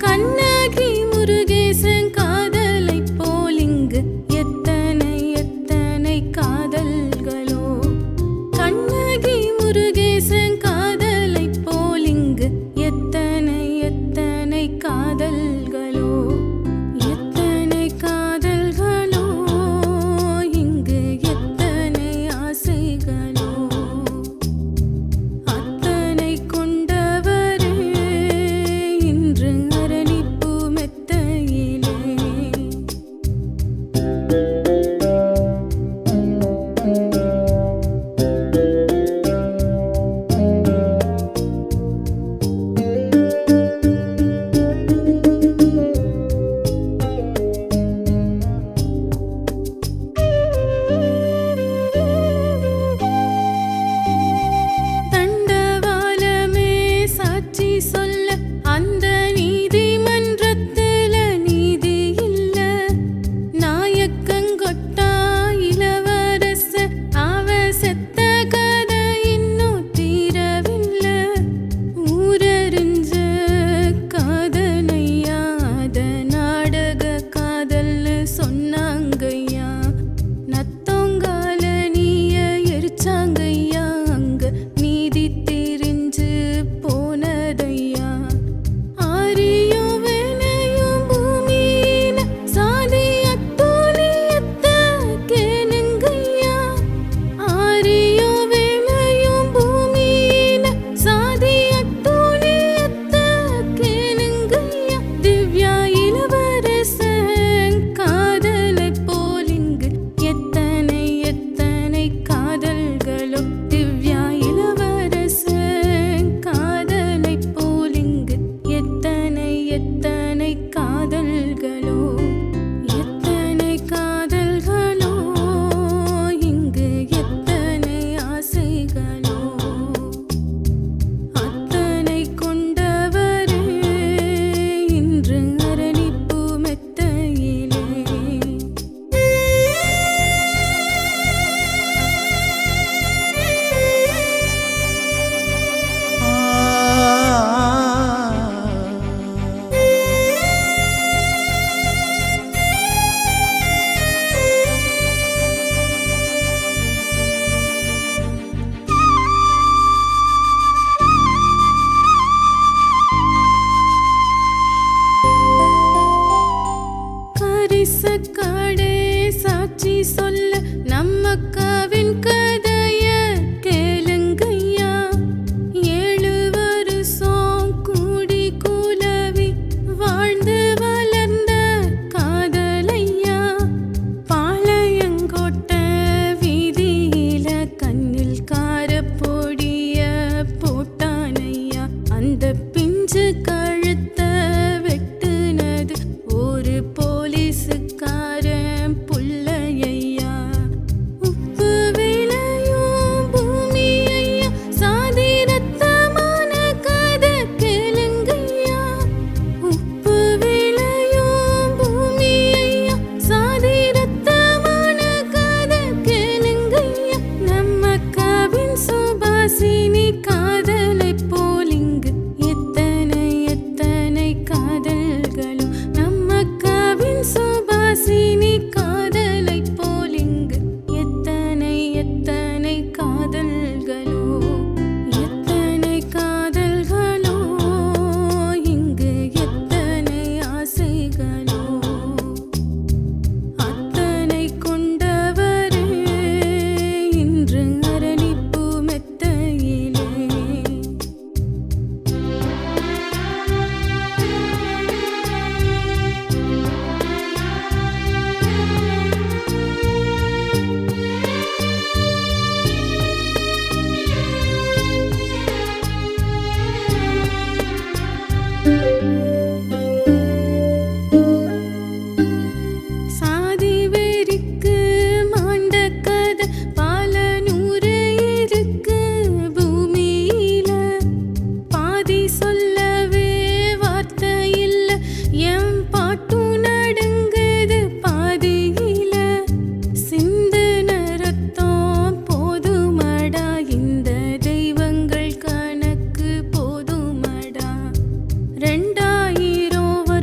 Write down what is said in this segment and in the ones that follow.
கண்ணகி முருகேசன் காதலைப் போல் இங்கு எத்தனை எத்தனை காதல்களோ. கண்ணகி முருகேசன் காதலைப் போல் இங்கு எத்தனை எத்தனை காதல்களோ. எத்தனை காதல்களோ, இங்கு எத்தனை ஆசைகளோ. அத்தனை கொண்டவரே இன்று அரளிப்பூ மெத்தையிலே. தண்டவாளமே சாட்சி சொல்ல அந்த நீதிமன்றத்துல நீதி இல்ல. நாயக்கங்கொட்டா இளவரச அவ செத்த கதை இன்னும் தீரவில்ல. ஊரறிஞ்ச காதலையா அத நாடக காதல்னு சொன்னாங்கய்யா. நத்தோங்கால நீய எரிச்சாங்கய்யா, அங்க நீதி தெரிஞ்சு போனதையா. ஆரியும் வேலையும் பூமியில சாதி அத்தோலியத்த கேளுங்கய்யா. ஆரியும் வேலையும் பூமியில சாதி அத்தோலியத்த கேளுங்கய்யா. திவ்யா இளவரசன் காதலைப் போல் இங்கு எத்தனை எத்தனை காதல்களோ. திவ்யா இளவரசன் காதலைப் போல் இங்கு எத்தனை எத்தனை காதல்களோ. எத்தனை காதல்களோ, இங்கு எத்தனை ஆசைகளோ. அத்தனை கொண்டவரே இன்று அரளிப்பூ மெத்தையிலே.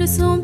வருஷம்